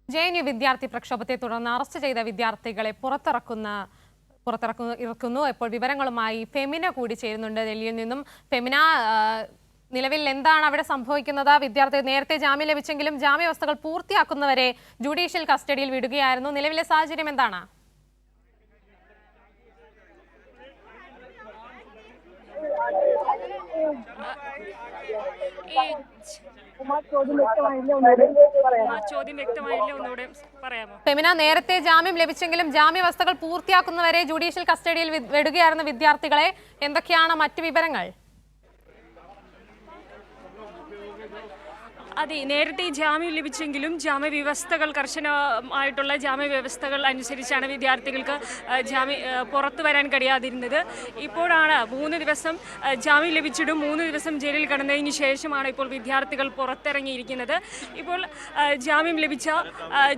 JNU വിദ്യാർത്ഥി പ്രക്ഷോഭത്തെ തുടർന്ന് arrest ചെയ്ത വിദ്യാർത്ഥികളെ ഇറക്കുന്നു. ഇപ്പോൾ വിവരങ്ങളുമായി ഫെമിന കൂടി ചേരുന്നുണ്ട് ഡൽഹിയിൽ നിന്നും. ഫെമിന, നിലവിൽ എന്താണ് അവിടെ സംഭവിക്കുന്നത്? വിദ്യാർത്ഥി നേരത്തെ ജാമ്യം ലഭിച്ചെങ്കിലും ജാമ്യ വ്യവസ്ഥകൾ പൂർത്തിയാക്കുന്നവരെ ജുഡീഷ്യൽ കസ്റ്റഡിയിൽ വിടുകയായിരുന്നു. നിലവിലെ സാഹചര്യം എന്താണ്? ഫെമിന, നേരത്തെ ജാമ്യം ലഭിച്ചെങ്കിലും ജാമ്യ വ്യവസ്ഥകൾ പൂർത്തിയാക്കുന്നവരെ ജുഡീഷ്യൽ കസ്റ്റഡിയിൽ വിടുകയായിരുന്ന വിദ്യാർത്ഥികളെ, എന്തൊക്കെയാണ് മറ്റ് വിവരങ്ങൾ? അതെ, നേരത്തെ ജാമ്യം ലഭിച്ചെങ്കിലും ജാമ്യവ്യവസ്ഥകൾ കർശനമായിട്ടുള്ള ജാമ്യവ്യവസ്ഥകൾ അനുസരിച്ചാണ് വിദ്യാർത്ഥികൾക്ക് പുറത്തു വരാൻ കഴിയാതിരുന്നത്. ഇപ്പോഴാണ് 3 ദിവസം ജാമ്യം ലഭിച്ചിട്ടും 3 ദിവസം ജയിലിൽ കിടന്നതിന് ശേഷമാണ് ഇപ്പോൾ വിദ്യാർത്ഥികൾ പുറത്തിറങ്ങിയിരിക്കുന്നത്. ഇപ്പോൾ ജാമ്യം ലഭിച്ച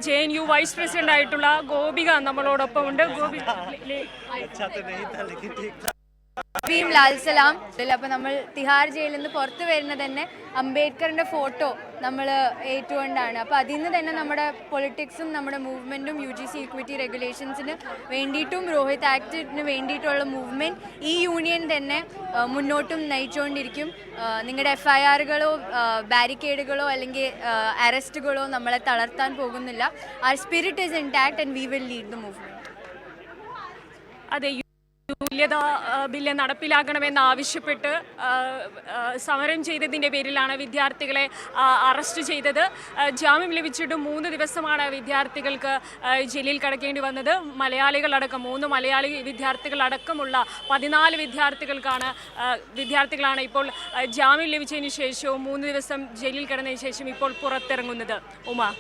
JNU വൈസ് പ്രസിഡന്റ് ആയിട്ടുള്ള ഗോപിക നമ്മളോടൊപ്പം ഉണ്ട്. ലാൽ സലാം. അപ്പോൾ നമ്മൾ തിഹാർ ജയിലിൽ നിന്ന് പുറത്തു വരുന്നത് തന്നെ അംബേദ്കറിൻ്റെ ഫോട്ടോ നമ്മൾ ഏറ്റുകൊണ്ടാണ്. അപ്പോൾ അതിൽ നിന്ന് തന്നെ നമ്മുടെ പൊളിറ്റിക്സും നമ്മുടെ മൂവ്മെൻറ്റും UGC ഇക്വിറ്റി റെഗുലേഷൻസിന് വേണ്ടിയിട്ടും രോഹിത് ആക്ടിന് വേണ്ടിയിട്ടുള്ള മൂവ്മെൻറ്റ് ഈ യൂണിയൻ തന്നെ മുന്നോട്ടും നയിച്ചുകൊണ്ടിരിക്കും. നിങ്ങളുടെ FIRകളോ ബാരിക്കേഡുകളോ അല്ലെങ്കിൽ അറസ്റ്റുകളോ നമ്മളെ തളർത്താൻ പോകുന്നില്ല. R spirit is intact and we will lead the movement. അതെ, തുല്യതാ ബില്ല് നടപ്പിലാക്കണമെന്നാവശ്യപ്പെട്ട് സമരം ചെയ്തതിൻ്റെ പേരിലാണ് വിദ്യാർത്ഥികളെ അറസ്റ്റ് ചെയ്തത്. ജാമ്യം ലഭിച്ചിട്ട് 3 ദിവസമാണ് വിദ്യാർത്ഥികൾക്ക് ജയിലിൽ കിടക്കേണ്ടി വന്നത്. മലയാളികളടക്കം 3 മലയാളി വിദ്യാർത്ഥികളടക്കമുള്ള 14 വിദ്യാർത്ഥികളാണ് ഇപ്പോൾ ജാമ്യം ലഭിച്ചതിന് ശേഷവും 3 ദിവസം ജയിലിൽ കിടന്നതിന് ശേഷം ഇപ്പോൾ പുറത്തിറങ്ങുന്നത്. ഉമ.